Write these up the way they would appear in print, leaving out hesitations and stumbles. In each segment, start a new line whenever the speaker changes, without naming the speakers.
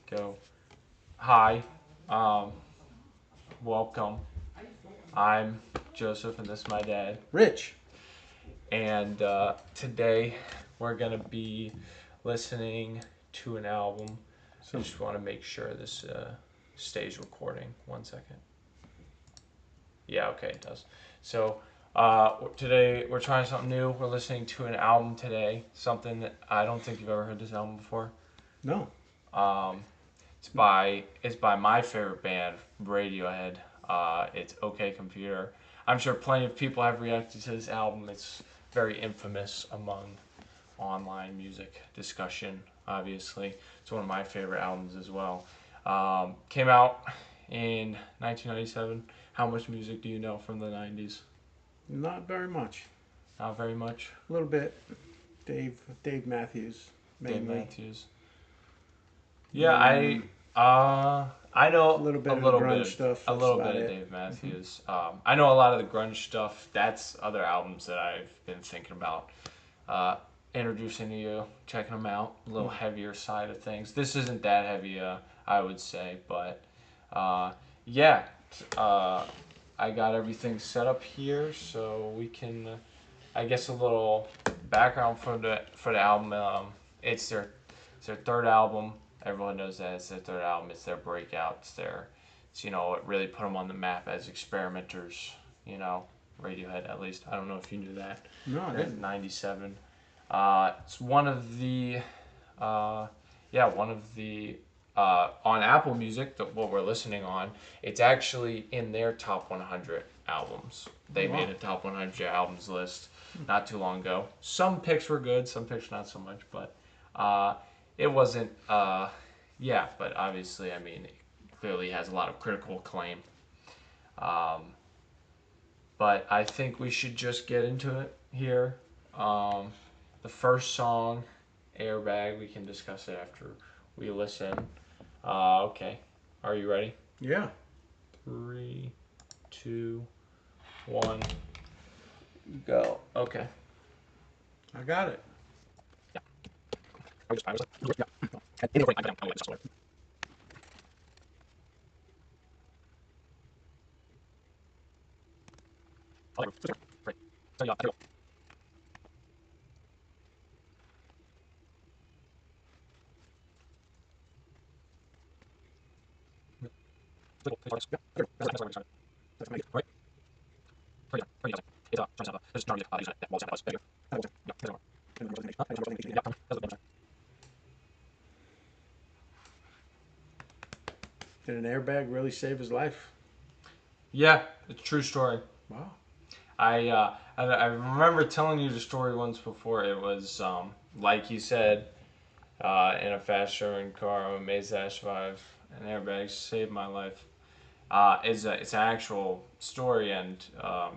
Go. Hi. Um, Welcome. I'm Joseph, and this is my dad.
Rich.
And today we're gonna be listening to an album. I
Some
just want to make sure this stays recording. 1 second. Yeah, okay, it does. So today we're trying something new. We're listening to an album today. Something that I don't think you've ever heard this album before.
no.
Um, it's by my favorite band, Radiohead. It's OK Computer. I'm sure plenty of people have reacted to this album. It's very infamous among online music discussion. Obviously, it's one of my favorite albums as well. Came out in 1997. How much music do you know from the 90s?
Not very much.
Not very much.
A little bit. Dave Matthews
Dave
mainly.
Matthews. Yeah, I
A
know
little bit of the grunge stuff.
a
That's
little
about
bit of
it.
Dave Matthews. I know a lot of the grunge stuff. That's other albums that I've been thinking about uh, introducing to you, checking them out. A little heavier side of things. This isn't that heavy, I would say, but yeah. Uh, I got everything set up here, so we can. I guess a little background for the album. It's their third album. Everyone knows that it's their third album. It's their breakout. It really put them on the map as experimenters. You know, Radiohead at least. I don't know if you knew that.
No, I
In
didn't.
'97. It's one of the, uh, one of the on Apple Music, what we're listening on. It's actually in their top 100 albums.
Oh,
They made
wow.
a top 100 albums list not too long ago. Some picks were good, some picks not so much, but uh, it wasn't. But obviously, I mean, it clearly has a lot of critical acclaim. Um, but I think we should just get into it here. Um, the first song, Airbag, we can discuss it after we listen. Okay. Are you ready?
Yeah,
Three, two, one, go. Okay.
I got it. Did an airbag really save his life?
Yeah, it's a true story.
Wow.
I remember telling you the story once before. It was like you said, in a fast showing car, I'm amazed that I survived. An airbag saved my life. It's an actual story, and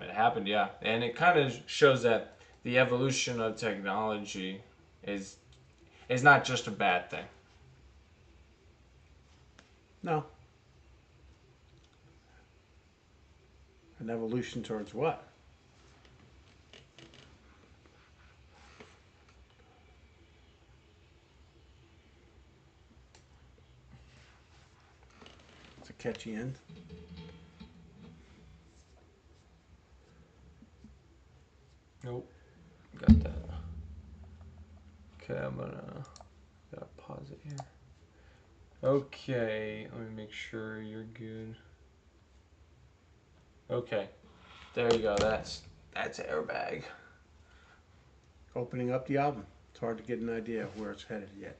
it happened. Yeah, and it kind of shows that the evolution of technology is is not just a bad thing.
No. An evolution towards what? It's a catchy end.
Nope, got that. Okay, I'm gonna gotta pause it here. Okay, let me make sure you're good. Okay, there you go. That's airbag.
Opening up the album. It's hard to get an idea of where it's headed yet.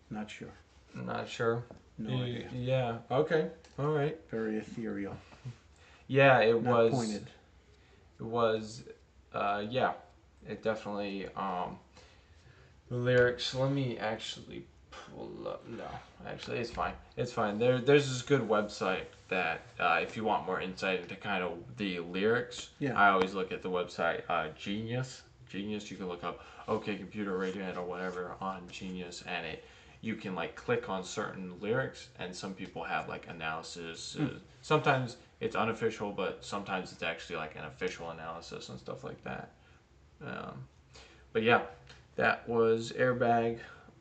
Not sure.
I'm not sure.
No idea.
Yeah. Okay. All right.
Very ethereal.
Yeah, it
Not
was.
pointed.
It was. Yeah. It definitely. The lyrics. Let me actually pull up. No, actually, it's fine. It's fine. There's this good website that if you want more insight into kind of the lyrics,
Yeah.
I always look at the website Genius. Genius. You can look up OK Computer Radiohead or whatever on Genius, and it you can like click on certain lyrics, and some people have like analysis. Sometimes it's unofficial, but sometimes it's actually like an official analysis and stuff like that. Um, but yeah, that was Airbag.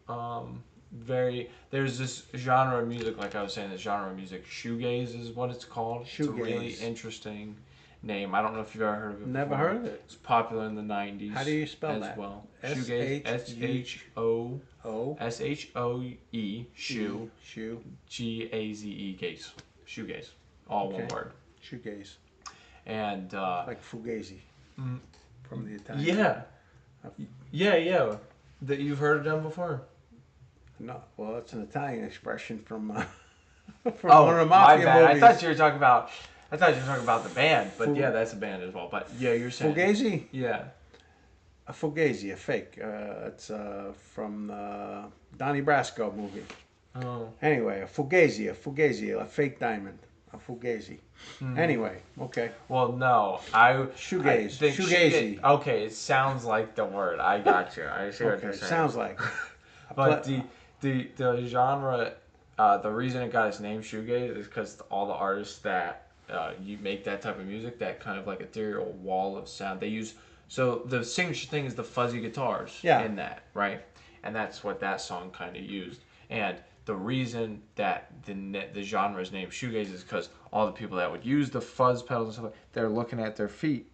Um, There's this genre of music, like I was saying, this genre of music, shoegaze is what it's called. It's a really
Shoegaze.
interesting name. I don't know if you've ever heard of it
Never
before.
heard of it.
It's popular in the '90s.
How do you spell
as
that?
well.
S
Shoegaze,
H U O
SHOE,
E
shoe,
shoe.
GAZE, gaze, shoegaze, all one
Okay.
word.
Shoegaze.
And
Like fugazi
mm,
from the Italian.
yeah, yeah. That you've heard of them before.
No, well, it's an Italian expression from from
Oh,
one of the
my
mafia
bad.
movies.
I thought you were talking about the band, but
Fu-
yeah, that's a band as well. But yeah, you're saying
Fugazi?
yeah.
A fugazi, a fake. It's from the Donnie Brasco movie.
Oh,
Anyway, a fake diamond. A fugazi. Anyway, okay.
well, no, I
Shoegaze.
think
Shoegazy.
Okay, it sounds like the word. I got you. I see what
Okay,
you're saying.
sounds like.
But the genre, the reason it got its name shoegaze is because all the artists that you make that type of music, that kind of like ethereal wall of sound, they use. So the signature thing is the fuzzy guitars
Yeah.
in that, right? And that's what that song kind of used. And the reason that the genre is named shoegaze is because all the people that would use the fuzz pedals and stuff, they're looking at their feet,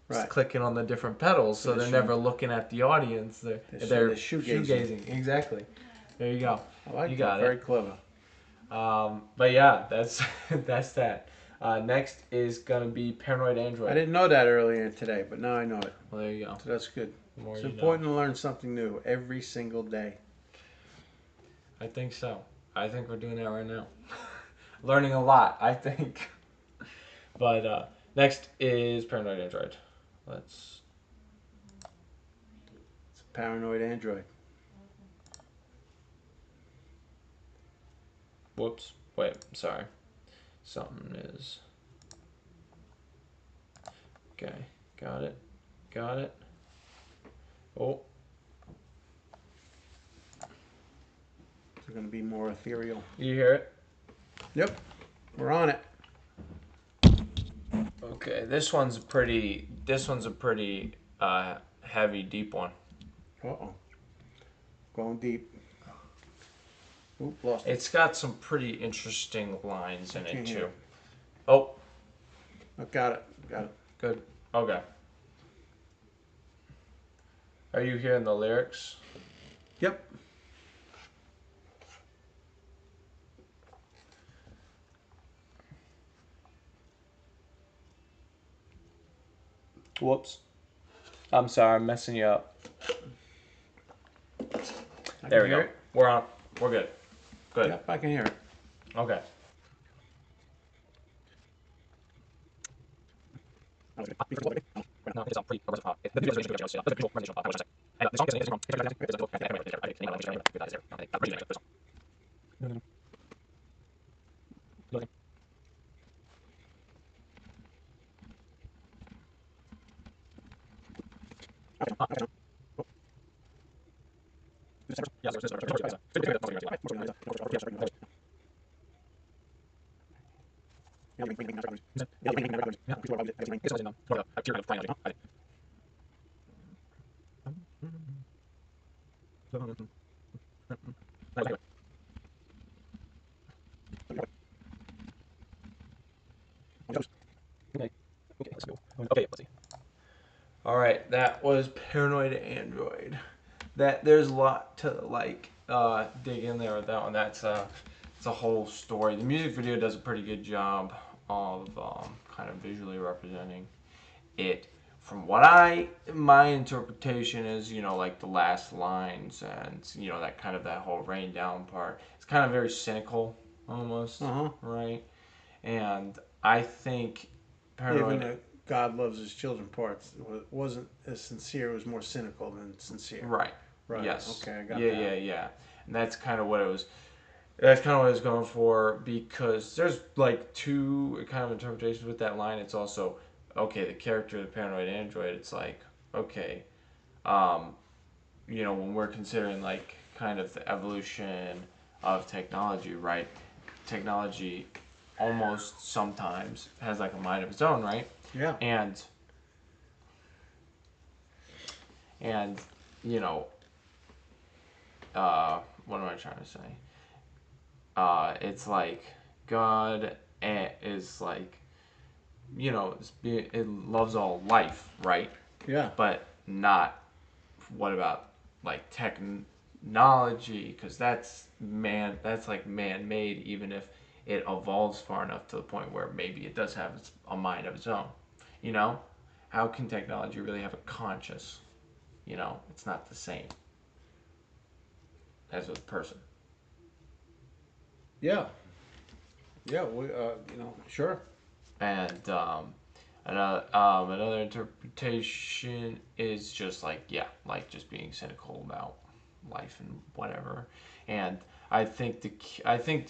Right.
clicking on the different pedals, so they're never looking at the audience. They're
shoegazing.
shoegazing. Exactly. There you go.
I like
You
that.
got
Very
it.
clever.
But yeah, that's that's that. Next is gonna be Paranoid Android.
I didn't know that earlier today, but now I know it.
Well, there you go.
So that's good.
The more
It's
you
important to learn something new every single day.
I think so. I think we're doing that right now. Learning a lot, I think. But next is Paranoid Android. Let's.
It's a paranoid android.
Whoops. Wait. Sorry. Something is. Okay. Got it. Got it. Oh.
It's going to be more ethereal.
You hear it?
Yep. We're on it.
Okay. This one's a pretty heavy, deep one.
Uh-oh. Going deep. Oop, lost it.
It's got some pretty interesting lines in it
Can't hear
too.
it.
Oh,
Oh, got it. Got it.
good. Okay. Are you hearing the lyrics?
Yep.
Whoops. I'm sorry, I'm messing you up.
I
There
can
we
hear
go.
it.
We're on. We're good. Good.
Yep, I can hear it.
Okay. Okay, let's see. All right, that was Paranoid Android. That there's a lot to dig in there with that one. It's a whole story. The music video does a pretty good job of kind of visually representing it. From what my interpretation is, like the last lines and that kind of that whole rain down part. It's kind of very cynical almost, right? And I think
Even
Paranoid.
the God loves his children parts wasn't as sincere. It was more cynical than sincere.
Right.
Right.
Yes.
Okay, I got
yeah,
that.
Yeah. And that's kind of what it was. That's kind of what I was going for because there's like two kind of interpretations with that line. It's also okay. The character of the paranoid android. It's like okay, when we're considering like kind of the evolution of technology, right? Technology almost sometimes has like a mind of its own, right?
Yeah.
And you know, uh, what am I trying to say? It's like God is like, it loves all life, right?
Yeah.
But not, what about like technology? Because that's like man made, even if it evolves far enough to the point where maybe it does have a mind of its own. You know, how can technology really have a conscious? It's not the same as a person.
Yeah. Yeah. Sure.
And another interpretation is just like, yeah, like just being cynical about life and whatever. And I think the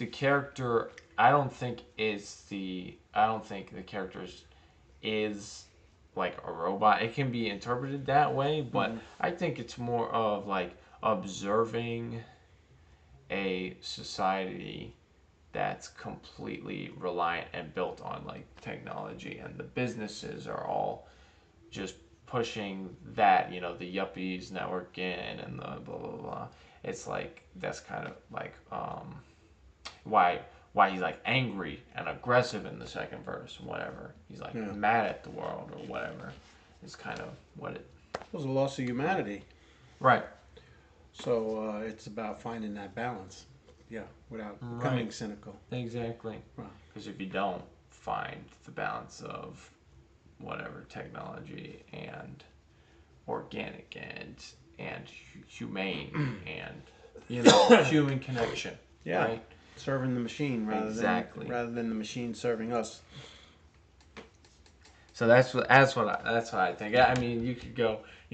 character I don't think the character is like a robot. It can be interpreted that way, but
Hmm.
I think it's more of like observing a society that's completely reliant and built on like technology, and the businesses are all just pushing that, the yuppies networking and the blah blah blah. It's like that's kind of like why he's like angry and aggressive in the second verse, whatever. He's like
Yeah.
mad at the world or whatever. Is kind of what it.
It was a loss of humanity.
Right.
So it's about finding that balance. Yeah. Without
Right.
becoming cynical.
Exactly.
Right.
Because if you don't find the balance of whatever technology and organic and humane and human connection,
Yeah.
right?
Serving the machine
Exactly.
rather than the machine serving us.
So that's what I think. I mean, you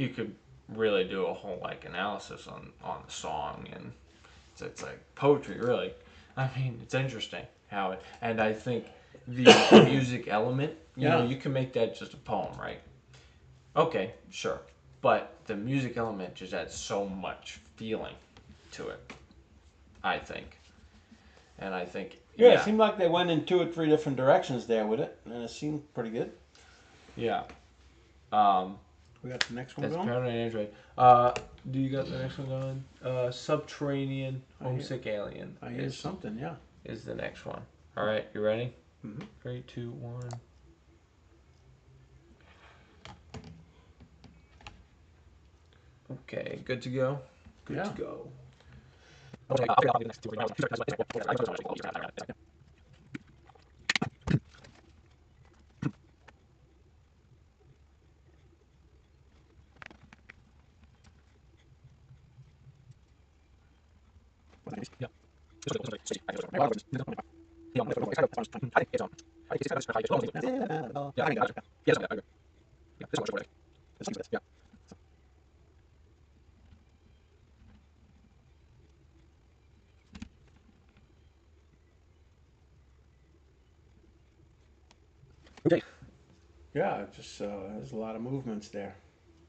could really do a whole like analysis on the song, and it's like poetry, really. I mean, it's interesting how it, and I think the music element,
Yeah.
you can make that just a poem, right? Okay, sure. But the music element just adds so much feeling to it, I think. And I think,
Yeah, it
yeah,
seemed like they went in 2 or 3 different directions there with it, and it seemed pretty good.
yeah. Um,
We got the next one
that's
going.
Paranoid Android. Do you got the next one going? Subterranean
I hear,
Homesick Alien
I hear something. Yeah.
is the next one. All right, you ready?
Hmm.
3, 2, 1. Okay, good to go. Good
Yeah.
to go.
Yeah. It just there's a lot of movements there.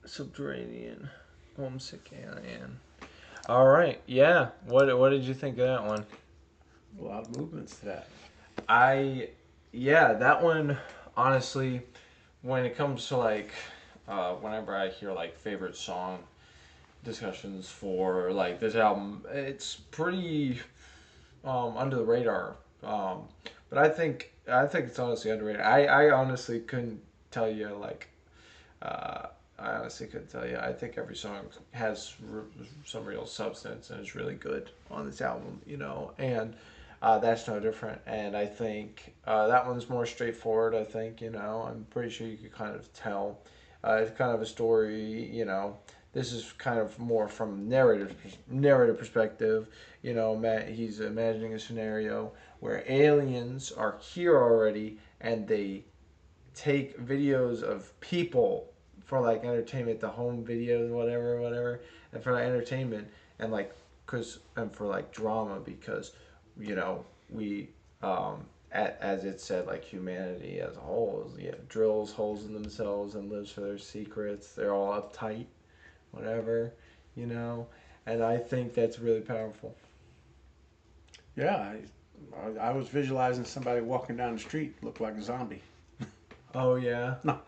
Subterranean Homesick Alien. All right, yeah. What did you think of that one?
A lot of movements to that.
I yeah, that one honestly, when it comes to like whenever I hear like favorite song discussions for like this album, it's pretty under the radar. Um, but I think it's honestly underrated. I honestly couldn't tell you like uh, I honestly couldn't tell you. I think every song has some real substance and is really good on this album, and that's no different. And I think that one's more straightforward. I think, I'm pretty sure you could kind of tell. It's kind of a story, This is kind of more from narrative perspective. He's imagining a scenario where aliens are here already, and they take videos of people for like entertainment, the home videos, whatever, and for like entertainment and like and for like drama because we as it said, like humanity as a whole is, drills holes in themselves and lives for their secrets. They're all uptight, whatever, you know, and I think that's really powerful.
Yeah. I was visualizing somebody walking down the street looked like a zombie.
Oh yeah,
No.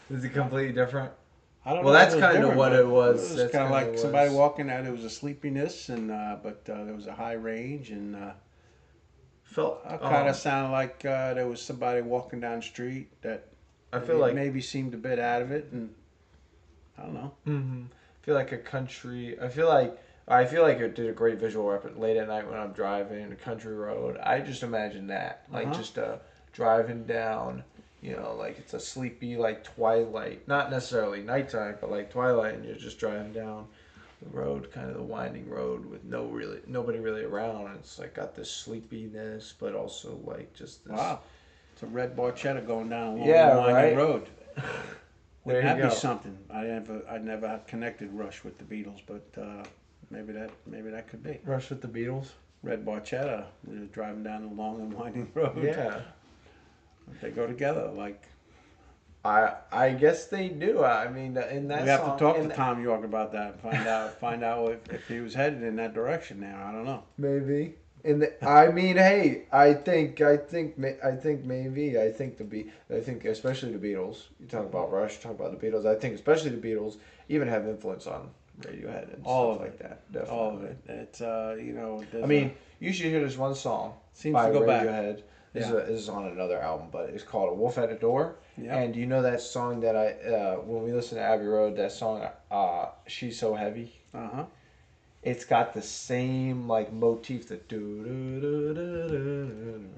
is it
Not.
completely different?
I don't
Well,
know if
that's
it was
kind of
different,
what
but
it
it
was.
was
That's
kind of
kind of what
like
it
somebody
was.
walking out. There was a sleepiness, and but there was a high range, and
Felt
kind of sounded like there was somebody walking down the street that
I feel
it
like
maybe seemed a bit out of it, and I don't know.
I feel like a country. I feel like it did a great visual rep late at night when I'm driving a country road. I just imagine that,
Uh
like
huh.
just driving down, like it's a sleepy like twilight, not necessarily nighttime, but like twilight, and you're just driving down the road, kind of the winding road with nobody really around. And it's like got this sleepiness, but also like just this.
Wow, it's a red bar cheddar going down a long
Yeah,
winding
right.
road. Wouldn't
There you
that be
go.
something? I never connected Rush with the Beatles, but maybe that could be.
Rush with the Beatles.
Red Barchetta driving down a long and winding road.
Yeah.
They go together. Like
I guess they do. I mean, in
we
that
have to
song,
talk to Tom York about that and find out if he was headed in that direction. Now I don't know.
maybe. I mean, hey, I think maybe. I think especially the Beatles. You talk about Rush, talk about the Beatles. I think especially the Beatles even have influence on Radiohead and
All
stuff
of
like
it,
that. Definitely.
all of it. It's
I mean, you should hear this one song
seems
by
to go back.
Radiohead.
Yeah.
This is on another album, but it's called "A Wolf at a Door."
Yep.
And you know that song that when we listen to Abbey Road, that song, "She's So Heavy."
Uh huh.
It's got the same like motif. The do do do do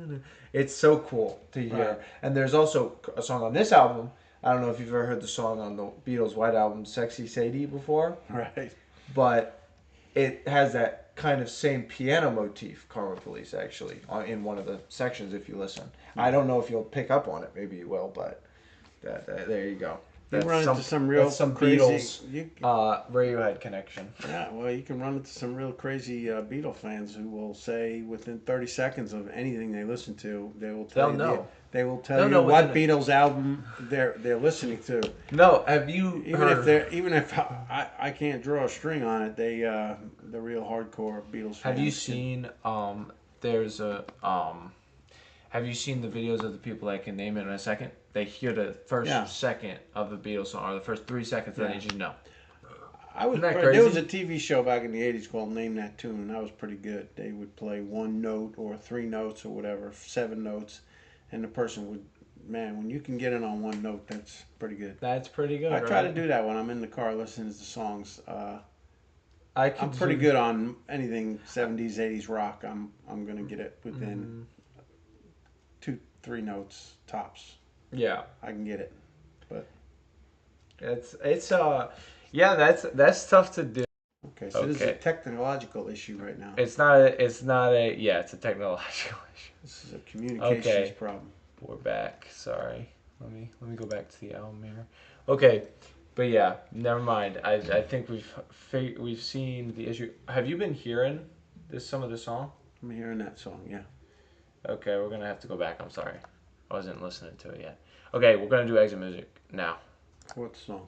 do. It's so cool to
Right.
hear. And there's also a song on this album. I don't know if you've ever heard the song on the Beatles' White Album, "Sexy Sadie," before,
Right.
but it has that kind of same piano motif. Karma Police actually in one of the sections if you listen. I don't know if you'll pick up on it. Maybe you will, but there you go.
You
That's
run
some
into some real
that's some
crazy.
Beatles Radiohead connection.
Yeah, well, you can run into some real crazy Beatle fans who will say within 30 seconds of anything they listen to, they will tell
They'll
you
know.
they will tell
They'll
you
know
what
within
Beatles album they're listening to.
No, have you heard?
Even if I can't draw a string on it, they the real hardcore Beatles fans.
Have you seen there's a have you seen the videos of the people that can name it in a second? They hear the first
Yeah.
second of the Beatles song or the first 3 seconds, then
Yeah.
they just know.
Isn't
that
there was
crazy?
a TV show back in the 80s called Name That Tune, and that was pretty good. They would play one note or three notes or whatever, seven notes, and the person would, man, when you can get it on one note, that's pretty good.
That's pretty good,
I try
right?
to do that when I'm in the car listening to the songs.
I
I'm
could
pretty
do.
good on anything 70s, 80s rock. I'm gonna get it within two, three notes tops.
Yeah,
I can get it, but
it's yeah, that's tough to do.
okay. So this is a
Okay,
technological issue right now.
it's not a yeah, it's a technological issue.
This is a communications
Okay,
problem.
we're back. Sorry, let me go back to the album here. Okay, but yeah, never mind. I think we've seen the issue. Have you been hearing some of the song?
I'm hearing that song. Yeah.
Okay, we're gonna have to go back. I'm sorry, I wasn't listening to it yet. Okay, we're gonna do exit music now.
What song?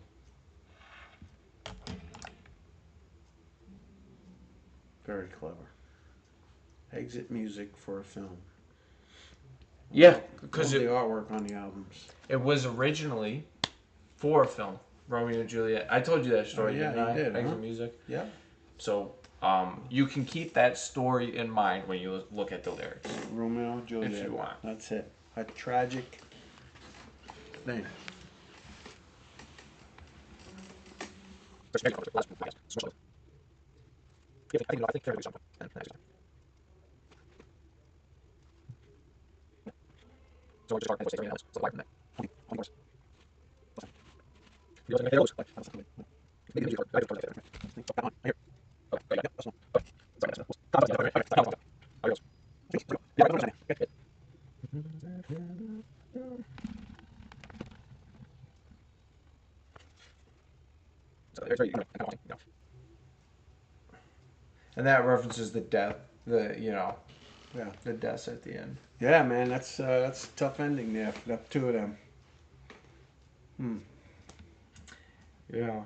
Very clever. Exit music for a film.
Yeah,
Love
because
the artwork on the albums.
it was originally for a film, Romeo and Juliet. I told you that story,
Yeah,
didn't
you
I?
did, huh?
Exit music.
Yeah.
So, you can keep that story in mind when you look at the lyrics,
Romeo and Juliet.
if you want.
That's it. A tragic thing.
And that references the death,
Yeah.
the deaths at the end.
Yeah, man. That's a tough ending there for the two of them. Hmm.
Yeah.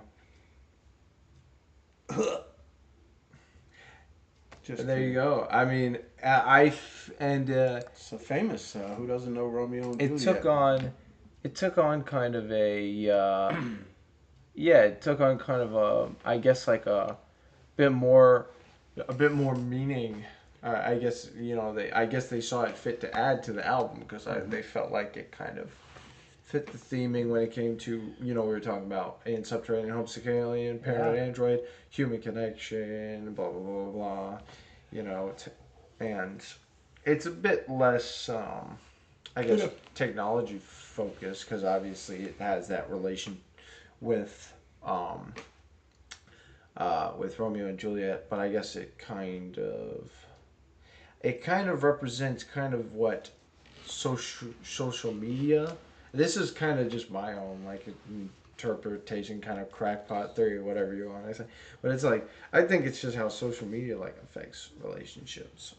Just
And there you
kidding.
go. I mean, I and
So famous. Who doesn't know Romeo and
it
Juliet?
took on it took on kind of a yeah, it took on kind of a, I guess, like bit more a bit more meaning. I guess, I guess they saw it fit to add to the album because they felt like it kind of fit the theming when it came to, we were talking about in subterranean home security alien paranoid
Yeah.
android human connection, blah blah blah blah, and it's a bit less I guess
Yeah.
technology focused because obviously it has that relation with with Romeo and Juliet, but I guess it kind of represents kind of what social media. This is kind of just my own like interpretation, kind of crackpot theory, whatever you want to say. But it's like I think it's just how social media like affects relationships.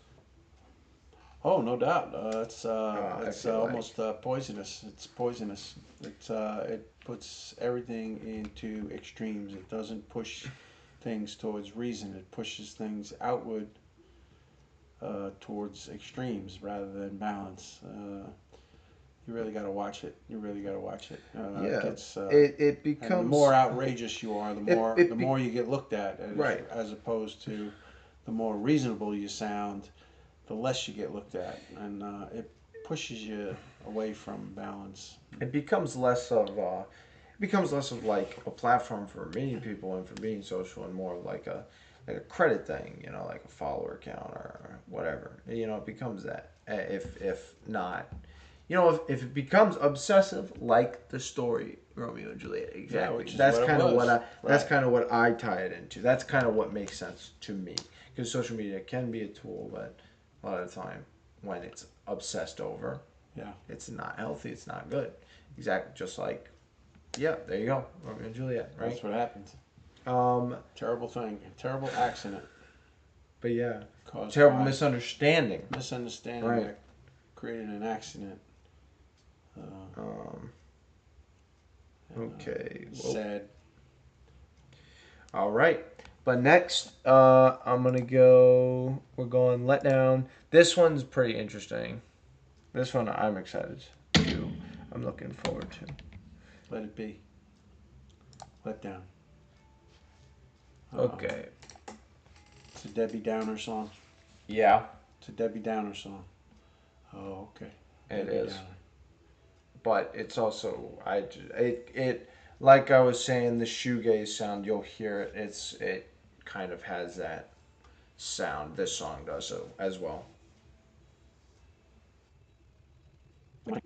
Oh, no doubt.
I
It's
feel like
almost poisonous. It's poisonous. It puts everything into extremes. It doesn't push things towards reason. It pushes things outward towards extremes rather than balance. You really got to watch it. You really got to watch it. It
yeah,
gets
it
and the
becomes
more outrageous you are, the more you get looked at,
right.
as opposed to the more reasonable you sound, the less you get looked at, and it pushes you away from balance.
It becomes less of like a platform for meeting people and for being social, and more like a credit thing, like a follower count or whatever. It becomes that. If not, if it becomes obsessive, like the story Romeo and Juliet,
Yeah,
exactly.
which is
That's
what it
kind of what
was.
I. That's
Right.
kind of what I tie it into. That's kind of what makes sense to me because social media can be a tool, but a lot of the time when it's obsessed over,
Yeah.
it's not healthy. It's not good. Exactly. Just like, yeah, there you go, Romeo and Juliet, right?
That's what happens.
Um,
Terrible thing. A terrible accident
but yeah,
caused
terrible
by
misunderstanding,
misunderstanding
right?
that created an accident. Uh,
Um,
and
okay, well,
sad.
all right. But next, I'm gonna go. We're going Let Down. This one's pretty interesting. This one I'm excited to. I'm looking forward to.
Let it be. Let down. Uh,
Okay.
it's a Debbie Downer song.
Yeah,
It's a Debbie Downer song. Oh, okay.
it
Debbie
is.
Downer.
But it's also it like I was saying, the shoegaze sound, you'll hear it. It kind of has that sound. This song does so as well. Right.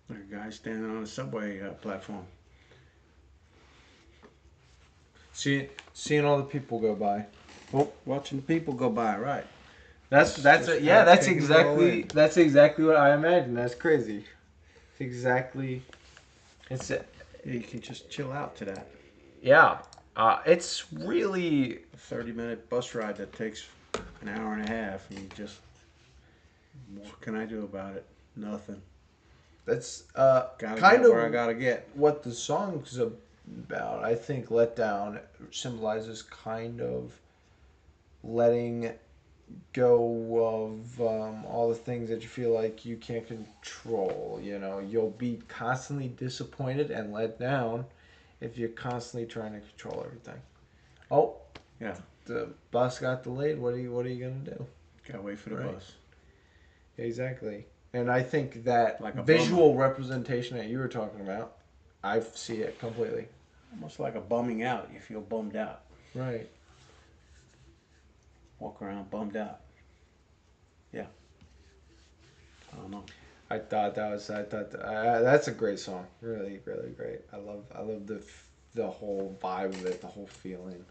Like a guy standing on a subway platform.
Seeing all the people go by.
Oh, watching the people go by. Right.
That's
Just kind
yeah.
of taking it all in.
That's exactly what I imagine. That's crazy. It's exactly. It's
Yeah, you can just chill out to that.
yeah. It's really.
A 30-minute bus ride that takes an hour and a half, and you just, what can I do about it? Nothing.
That's
Gotta
kind
get where I
of
gotta get.
what the song's about. I think Let Down symbolizes kind of letting go of all the things that you feel like you can't control. You'll be constantly disappointed and let down if you're constantly trying to control everything. Oh,
Yeah.
the bus got delayed. What are you gonna do?
Gotta wait for the
Right.
bus.
Exactly. And I think that
Like a bummer.
visual representation that you were talking about, I see it completely.
Almost like a bumming out. You feel bummed out.
Right.
Walk around bummed out. Yeah. I don't know.
That's a great song. Really, really great. I love the whole vibe of it, the whole feeling.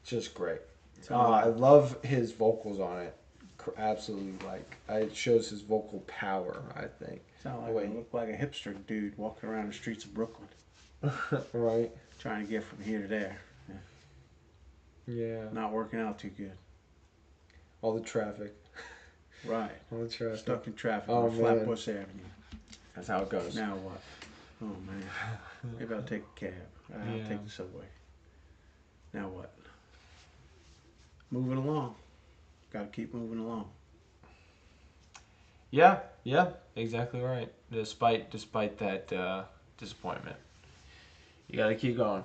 It's just great.
So
I love his vocals on it. absolutely like. It shows his vocal power, I think.
Sound
The
like
way,
look like a hipster dude walking around the streets of Brooklyn,
right?
trying to get from here to there. Yeah.
Yeah.
Not working out too good.
All the traffic.
Right.
All the traffic.
Stuck in traffic
Oh
on
man.
Flatbush Avenue.
That's how it goes.
Now what? Oh man. Maybe I'll take a cab. I'll
Yeah.
take the subway. Now what? Moving along. Got to keep moving along.
Yeah. Yeah. Exactly right. Despite that disappointment, you got to keep going.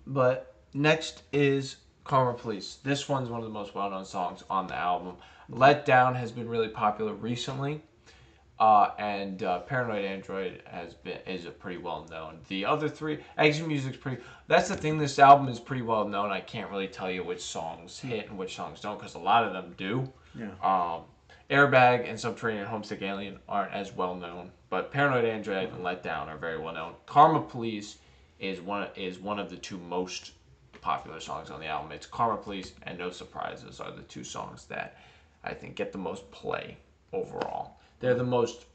But next is Karma Police. This one's one of the most well-known songs on the album. Let Down has been really popular recently. And Paranoid Android is a pretty well known. The other three, Exit Music's pretty. That's the thing. This album is pretty well known. I can't really tell you which songs hit and which songs don't, because a lot of them do.
Yeah.
Airbag and Subterranean Homesick Alien aren't as well known, but Paranoid Android and Let Down are very well known. Karma Police is one of the two most popular songs on the album. It's Karma Police and No Surprises are the two songs that I think get the most play overall. They're the most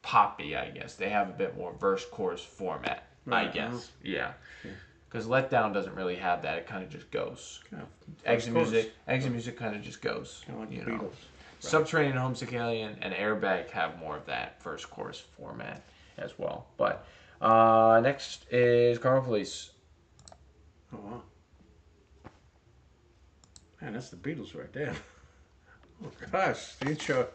poppy, I guess. They have a bit more verse chorus format,
Right,
I guess.
uh-huh.
Yeah.
Yeah.
Because Let Down doesn't really have that. It kind of just goes.
Kind of
Exit music kind of just goes.
Kind of like
you
the
know.
Beatles. Right.
Subterranean Homesick Alien and Airbag have more of that verse chorus format as well. But next is Karma Police.
Oh wow. Man, that's the Beatles right there. Oh gosh, the intro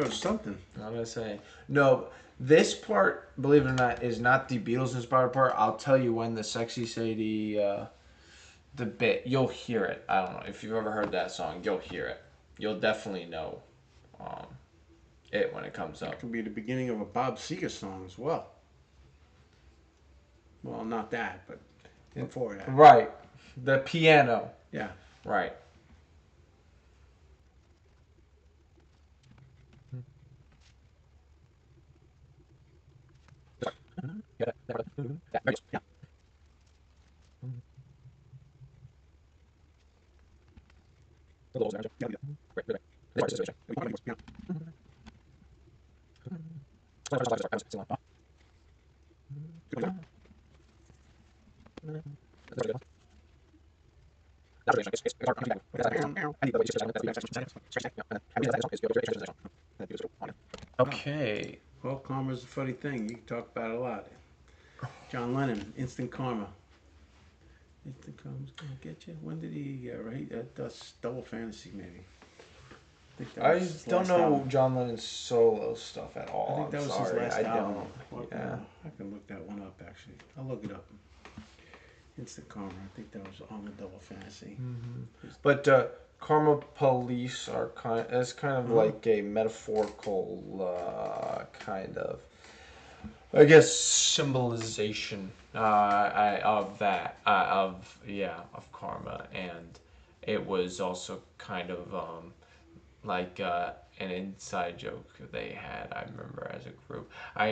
is something.
I'm gonna say no. This part, believe it or not, is not the Beatles inspired part. I'll tell you when the Sexy Sadie, the bit, you'll hear it. I don't know if you've ever heard that song. You'll hear it. You'll definitely know it when it comes up.
It could be the beginning of a Bob Seger song as well. Well, not that, but before that.
Right, the piano.
Yeah.
Right. Okay.
Well, karma's a funny thing. You can talk about it a lot. John Lennon, Instant Karma. Instant Karma's gonna get you. When did he write that? That's Double Fantasy, maybe. I think that
I
was his
don't
last
know
album.
John Lennon's solo stuff at
I
all.
think that
I'm
was
sorry.
his last
I
album.
don't.
Well,
Yeah.
I can look that one up actually. I'll look it up. Instant Karma. I think that was on the Double Fantasy.
But Karma Police are it's kind of like a metaphorical kind of, I guess, symbolization of that of karma, and it was also kind of like an inside joke they had. I remember as a group. I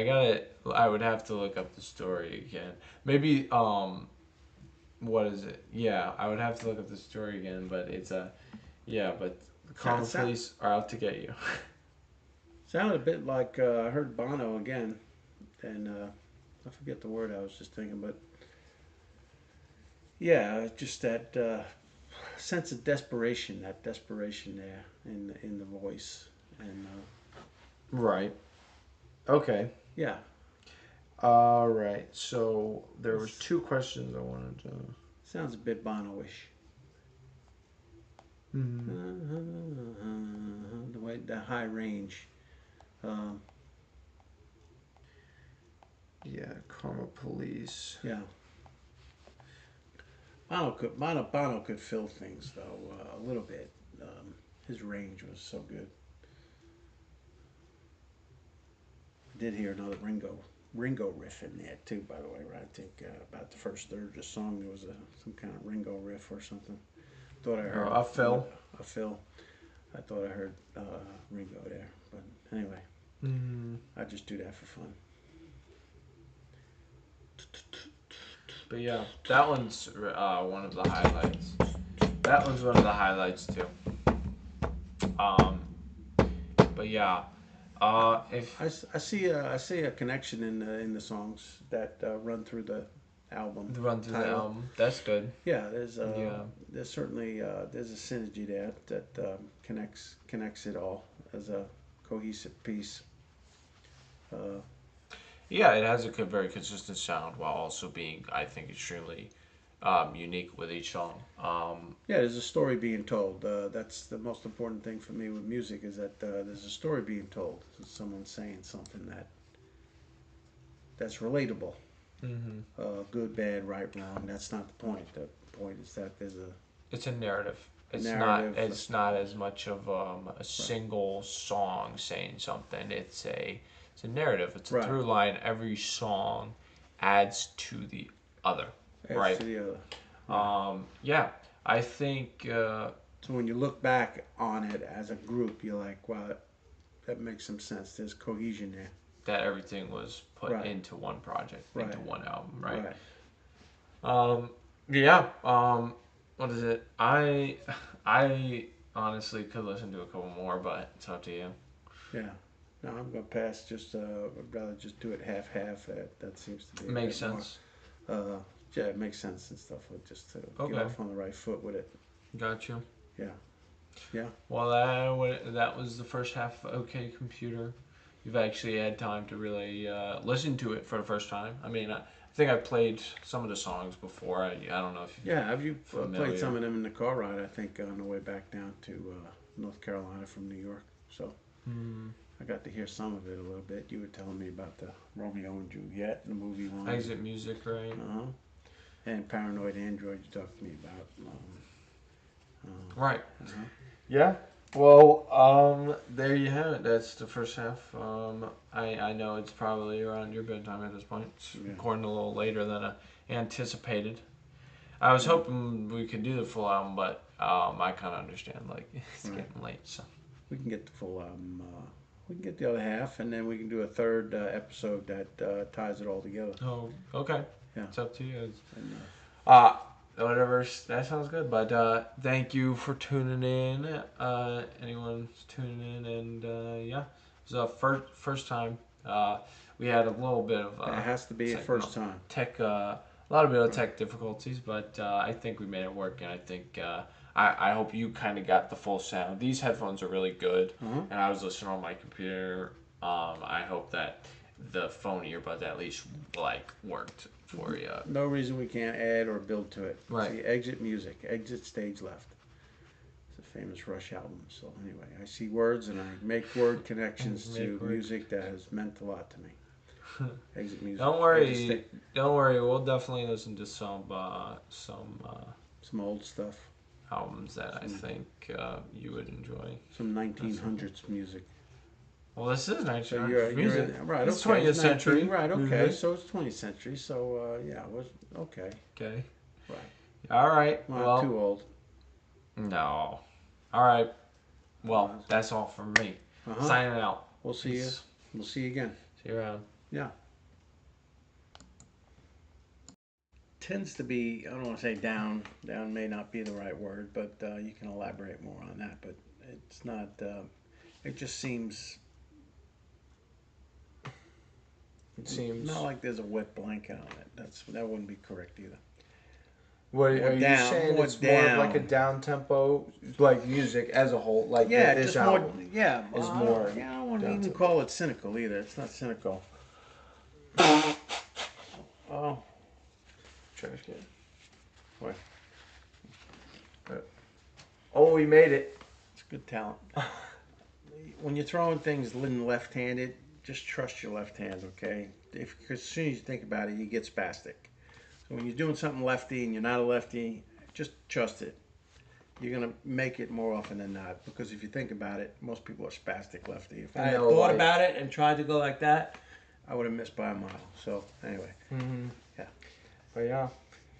would have to look up the story again. Maybe what is it? Yeah, I would have to look up the story again, but it's a but the Karma Police are out to get you.
Sounded a bit like I heard Bono again, and I forget the word I was just thinking, but yeah, just that sense of desperation, that desperation there in the voice, and
Right. Okay.
yeah.
All right. So there was two questions I wanted to.
Sounds a bit Bono-ish. The way the high range.
Yeah, Karma Police.
Yeah. Bono could fill things though a little bit. His range was so good. I did hear another Ringo riff in there too. By the way, right? I think about the first third of the song there was some kind of Ringo riff or something. Thought I heard
A fill.
A fill. I thought I heard Ringo there, but anyway, I just do that for fun.
But yeah, that one's one of the highlights. That one's one of the highlights too. But yeah, if
I see a connection in the songs that run through the album
run through the
title.
album, that's good.
Yeah,
Yeah,
there's certainly there's a synergy there that connects it all as a cohesive piece. Uh,
yeah, it has a very consistent sound while also being, I think, extremely unique with each song.
yeah, there's a story being told. That's the most important thing for me with music is that there's a story being told. Someone saying something that's relatable.
Hmm.
Good, bad, right, wrong. That's not the point. The point is that there's a
It's a narrative. It's not.
narrative.
It's not as much of a
Right.
single song saying something. It's a narrative. It's a
Right.
through line. Every song adds to the other.
Adds
Right.
to the other. Right.
Yeah. I think.
So when you look back on it as a group, you're like, wow, that makes some sense. There's cohesion there.
That everything was put
Right.
into one project, into
Right.
one album, right?
Right.
Um, yeah. What is it? I honestly could listen to a couple more, but it's up to you.
Yeah. No, I'm gonna pass. Just I'd rather just do it half. That seems to be a
Makes
bit more.
sense.
Uh, yeah, it makes sense and stuff. Just to get
Okay,
off on the right foot with it.
got you.
Yeah. Yeah.
Well, that was the first half of OK Computer. You've actually had time to really listen to it for the first time. I mean, I think I played some of the songs before. I don't know if
Yeah. Have you
you're
played
familiar.
some of them in the car ride? I think on the way back down to North Carolina from New York. So
Hmm.
I got to hear some of it a little bit. You were telling me about the Romeo and Juliet, the movie one.
Exit Music, right?
Uh huh. And Paranoid Android you talked to me about.
Right.
Uh-huh.
Yeah. Well, there you have it. That's the first half. I know it's probably around your bedtime at this point. It's
Yeah.
recording a little later than I anticipated. I was
Yeah.
hoping we could do the full album, but I kind of understand. Like it's
Right.
getting late, so.
We can get the full album. We can get the other half, and then we can do a third episode that ties it all together.
Oh, okay.
Yeah.
It's up to you.
And
Uh, whatever. That sounds good. But thank you for tuning in. Anyone's tuning in, and yeah, it was a first time. We had a little bit of
that has to be a first time.
tech, a lot of bit of
Right.
tech difficulties, but I think we made it work, and I think I hope you kind of got the full sound. These headphones are really good,
Uh-huh.
and I was listening on my computer. I hope that the phone earbuds at least like worked for you.
No reason we can't add or build to it.
Right.
See, exit music, exit stage left. It's a famous Rush album. So anyway, I see words and I make word connections to
Make work.
music that has meant a lot to me. Exit music.
Don't
Exit
worry, don't worry. We'll definitely listen to some
some old stuff.
albums that I
Some
think you would enjoy.
some
Listening.
1900s music.
Well, this is
So
1900s music.
right.
It's
Okay,
20th century.
Right. Okay,
music.
so it's 20th century. So yeah, it was okay.
Okay.
Right.
All right.
Well,
Well,
not too old.
no. All right. Well, that's all from me.
Uh huh.
Signing out.
We'll see you.
Peace.
We'll see you again.
See you around.
Yeah. Tends to be. I don't want to say down. Down may not be the right word, but you can elaborate more on that. But it's not. It just seems
It seems.
not like there's a wet blanket on it. That wouldn't be correct either.
What
More
are you
down,
saying?
more
It's more of like a
down.
down tempo, like music as a whole, like
Yeah,
this
just
album
more. Yeah,
is
I
more.
don't, yeah, I don't want to
down
even
tempo.
call it cynical either. It's not cynical. Oh,
Trash can.
What?
Oh, we made it.
it's good talent. When you're throwing things in left-handed, just trust your left hand, okay? Because as soon as you think about it, you get spastic. So when you're doing something lefty and you're not a lefty, just trust it. You're gonna make it more often than not. Because if you think about it, most people are spastic lefty. If I had
No,
thought
like-
about it and tried to go like that, I would have missed by a mile. So anyway,
Mm-hmm.
Yeah.
But yeah.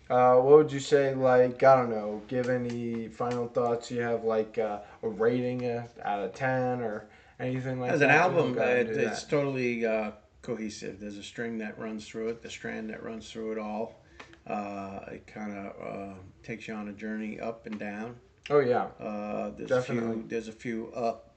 What would you say? Like, I don't know. Give any final thoughts you have, like a rating out of 10 or anything like
as
that.
an
We
album,
don't gotta do
it's
that.
totally cohesive. There's a string that runs through it, the strand that runs through it all. It kind of takes you on a journey up and down.
Oh yeah, definitely.
There's a few up.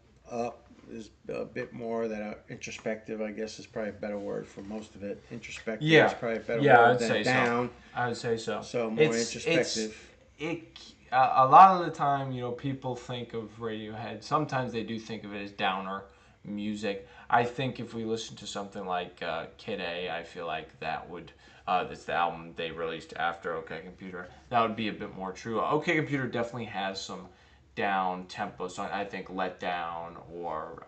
There's a bit more that are introspective. I guess is probably a better word for most of it. Introspective is
Yeah,
probably a better
yeah,
word
I'd
than
say so.
down.
I would say so.
So more
It's
introspective.
it. A lot of the time, people think of Radiohead. Sometimes they do think of it as downer music. I think if we listen to something like Kid A, I feel like that would. That's the album they released after OK Computer. That would be a bit more true. OK Computer definitely has some down tempo song. I think Let Down or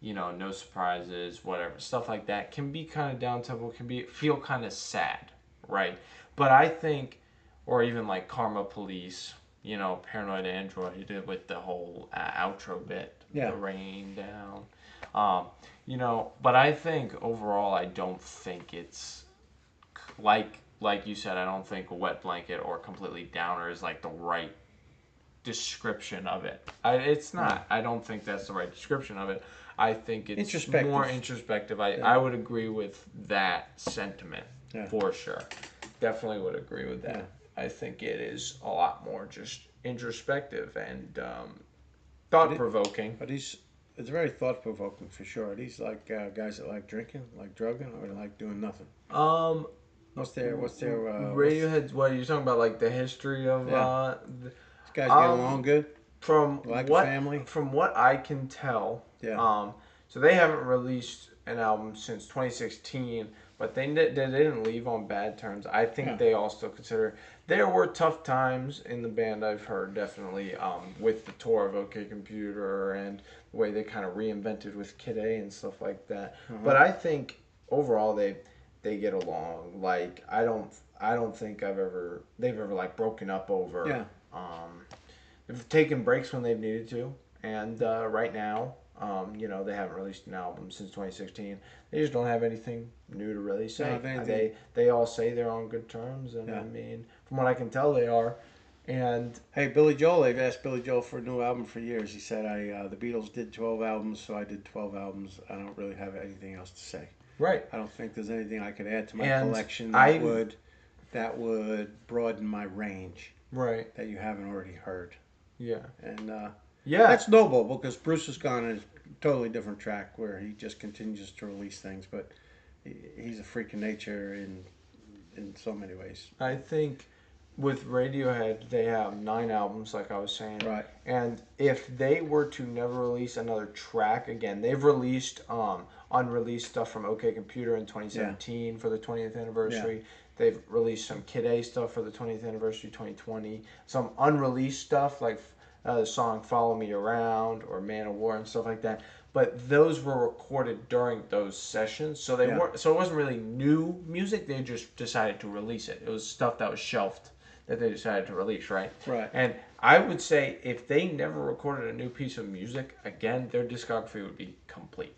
No Surprises, whatever stuff like that can be kind of down tempo, can be feel kind of sad, right? But I think, or even like Karma Police, Paranoid Android with the whole outro bit,
Yeah.
the rain down. Um, but I think overall, I don't think it's like you said. I don't think Wet Blanket or Completely Downer is like the right description of it. It's
Right.
not. I don't think that's the right description of it. I think it's more
Introspective.
introspective.
Yeah.
I would agree with that sentiment
Yeah.
for sure. Definitely would agree with
Yeah.
that. I think it is a lot more just introspective and
But
thought
it
provoking.
but he's it's very thought provoking for sure. Are these like guys that like drinking, like drugging, or like doing nothing?
Um,
What's
Radiohead's. What are you talking about? Like the history of
yeah? These guys get along
um
good,
from
like a
what
family.
I can tell,
Yeah.
so they haven't released an album since 2016, but they didn't leave on bad terms. I think
Yeah.
they all still consider there were tough times in the band. I've heard definitely with the tour of OK Computer and the way they kind of reinvented with Kid A and stuff like that.
Uh-huh.
But I think overall they get along. Like I don't think they've ever like broken up over.
Yeah.
Um, they've taken breaks when they've needed to, and right now, they haven't released an album since 2016. They just don't have anything new to really
No,
say. They all say they're on good terms, and
yeah.
I mean, from what I can tell, they are. And
Hey, Billy Joel. They've asked Billy Joel for a new album for years. He said, "I the Beatles did 12 albums, so I did 12 albums. I don't really have anything else to say.
right,
I don't think there's anything I could add to my
and
collection
I
that would broaden my range
right,
that you haven't already heard."
yeah,
And
yeah,
that's noble because Bruce has gone on a totally different track where he just continues to release things, but he's a freak of nature in so many ways.
I think with Radiohead, they have 9 albums, like I was saying.
Right.
And if they were to never release another track again, they've released unreleased stuff from OK Computer in
Yeah.
2017 for the 20th
Yeah.
anniversary. They've released some Kid A stuff for the 20th anniversary 2020. Some unreleased stuff like the song "Follow Me Around" or "Man of War" and stuff like that. But those were recorded during those sessions, so they
Yeah.
weren't. So it wasn't really new music. They just decided to release it. It was stuff that was shelved that they decided to release, right?
Right.
And I would say if they never recorded a new piece of music again, their discography would be complete.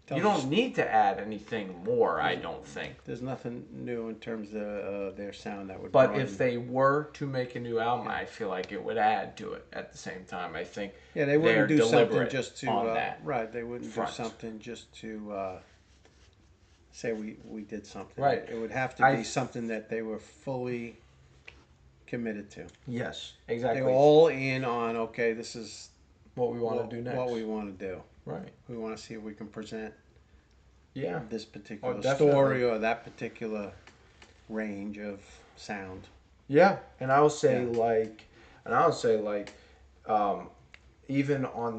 You
Tells us
don't need to add anything more, I
there's,
don't think.
there's nothing new in terms of their sound that would
But
broaden.
if they were to make a new album,
Yeah.
I feel like it would add to it at the same time. I think
Yeah, they
they're
wouldn't do something
deliberate
just to
on that
right. They wouldn't do
front.
something just to say we did something.
Right.
It would have to
I
be something that they were fully committed to.
Yes,
They
exactly.
were all in on okay. This is
What we want to do next.
what we want to do.
Right.
We want to see if we can present
Yeah.
this particular
definitely.
story or that particular range of sound.
Yeah, and I will say
Yeah.
um, even on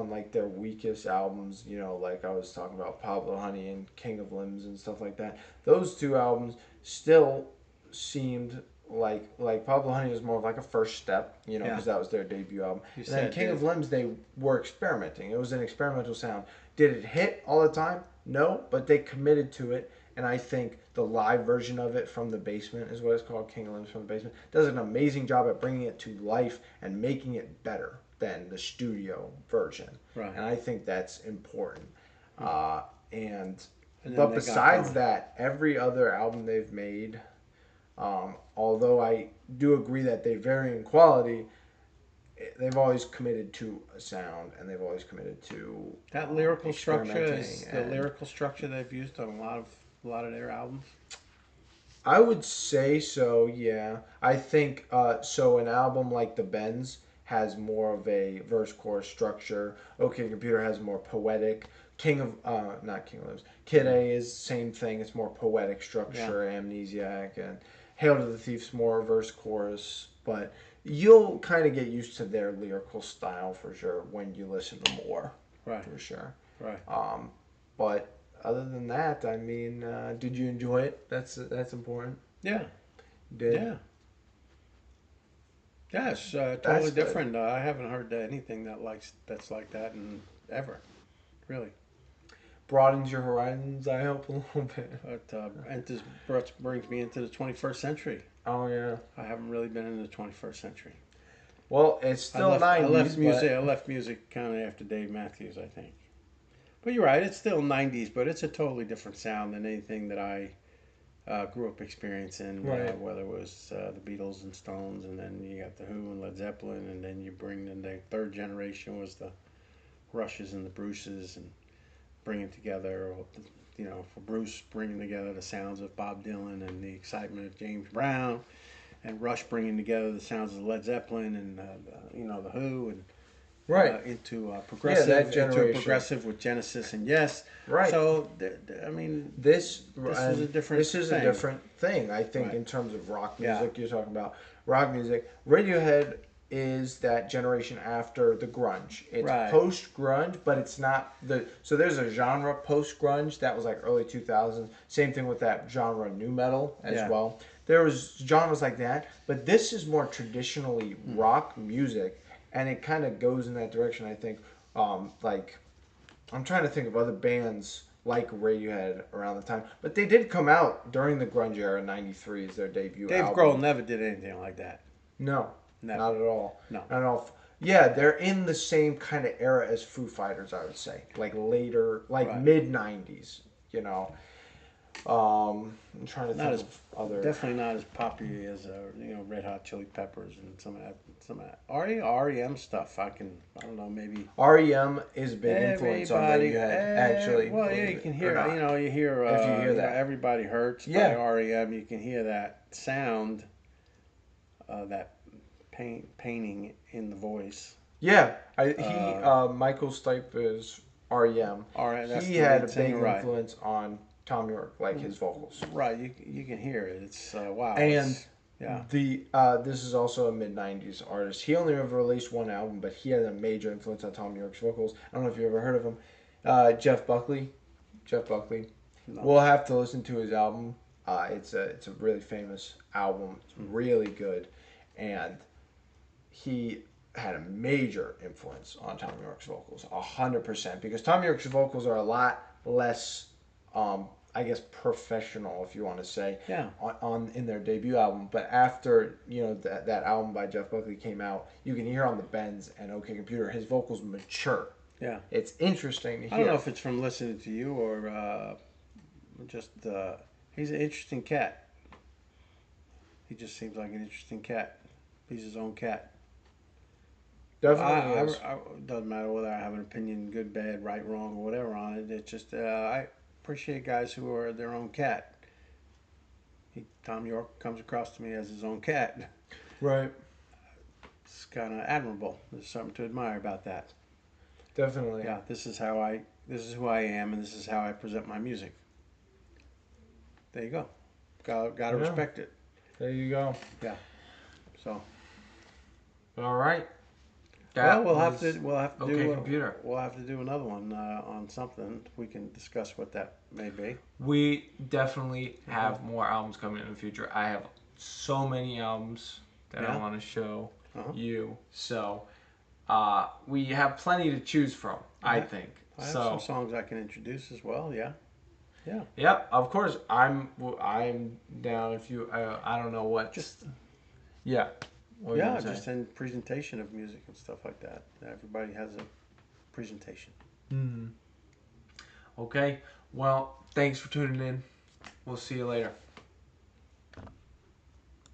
like their weakest albums, like I was talking about Pablo Honey and King of Limbs and stuff like that. Those 2 albums still seemed like Pablo Honey was more of like a first step,
Yeah.
because that was their debut album.
You
And then
said
King
that-
of Limbs, they were experimenting. It was an experimental sound. Did it hit all the time? No, but they committed to it. And I think the live version of it from the basement is what it's called, King of Limbs from the Basement, does an amazing job at bringing it to life and making it better than the studio version.
Right.
And I think that's important. And
And then
but
they got
besides
going.
that, every other album they've made, although I do agree that they vary in quality, they've always committed to a sound and they've always committed to
That lyrical structure
experimenting
is the
and-
lyrical structure they've used on a lot of their albums.
I would say so, yeah. I think so. An album like The Bends has more of a verse chorus structure. OK Computer has more poetic. King of not King of Limbs. Kid A is same thing. It's more poetic
Yeah.
structure. Amnesiac and Hail to the Thief's more verse chorus, but you'll kind of get used to their lyrical style for sure when you listen to more,
Right.
for sure.
Right.
But other than that, I mean, did you enjoy it? That's important.
Yeah.
You did.
Yeah. Yeah. It's
That's
totally
good.
different. I haven't heard anything that's like that in ever. Really.
Broadens your horizons, I hope, a little bit.
But enters brings me into the 21st century.
Oh yeah.
I haven't really been in the 21st century.
Well, it's still
I left
'90s,
music.
but
I left music kind of after Dave Matthews, I think. But you're right. It's still '90s, but it's a totally different sound than anything that I grew up experiencing.
right.
Whether it was the Beatles and Stones, and then you got the Who and Led Zeppelin, and then you bring in the third generation was the Rushes and the Bruces, and bringing together, for Bruce bringing together the sounds of Bob Dylan and the excitement of James Brown, and Rush bringing together the sounds of Led Zeppelin and the Who, and
Right.
into
Yeah, that
progressive,
generation.
with Genesis and Yes.
Right.
So I mean,
This
this was a
and
different
this is a
thing.
different thing. I think
Right.
in terms of rock
Yeah.
music, you're talking about rock music. Radiohead is that generation after the grunge. It's
Right.
post grunge, but it's not the. So there's a genre post grunge that was like early 2000s. Same thing with that genre new metal as
Yeah.
well. There was genres like that, but this is more traditionally rock music, and it kind of goes in that direction. I think, like I'm trying to think of other bands like Radiohead around the time, but they did come out during the grunge era. '93 is their debut
Dave
album.
Grohl never did anything like that.
No,
Never.
not at all.
No.
Not at all. Yeah, they're in the same kind of era as Foo Fighters, I would say. Like later, like
Right.
mid '90s. You know, I'm trying to
Not
think
as
of other.
Definitely not as popular as Red Hot Chili Peppers and some of that REM stuff. I don't know, maybe
REM is a big influence on Radiohead, actually.
Well, yeah,
believe
you
it
can
or
hear
not.
you hear
If you hear that.
Everybody Hurts by
Yeah.
REM. You can hear that sound, that painting in the voice.
Yeah, Michael Stipe is REM.
That's
He
the
had a
lead
big
singer, right?
influence on Tom York, like his vocals.
Right, you can hear it. It's wow.
And
Yeah.
this is also a mid '90s artist. He only ever released one album, but he had a major influence on Tom York's vocals. I don't know if you ever heard of him. Jeff Buckley. Jeff Buckley.
No.
We'll have to listen to his album. It's a really famous album. It's really good, and he had a major influence on Tom York's vocals, 100%. Because Tom York's vocals are a lot less, I guess, professional, if you want to say,
Yeah.
on in their debut album. But after that album by Jeff Buckley came out, you can hear on the Bends and OK Computer his vocals mature.
Yeah.
It's interesting to hear.
I don't know if it's from listening to you or just he's an interesting cat. He just seems like an interesting cat. He's his own cat.
Definitely is.
Doesn't matter whether I have an opinion, good, bad, right, wrong, or whatever on it. It's just I appreciate guys who are their own cat. Tom York comes across to me as his own cat.
Right.
It's kind of admirable. There's something to admire about that.
Definitely.
Yeah, this is who I am, and this is how I present my music. There you go. Got to respect it.
There you go.
Yeah. So.
All right.
We'll have to
OK Computer.
We'll have to do another one on something. We can discuss what that may be.
We definitely have more albums coming in the future. I have so many albums that I want to show you. So we have plenty to choose from, I think.
I have some songs I can introduce as well. Yeah. Yeah.
Yep. Of course, I'm down. If you, I don't know what. Yeah.
Just in presentation of music and stuff like that. Everybody has a presentation.
Okay. Well, thanks for tuning in. We'll see you later.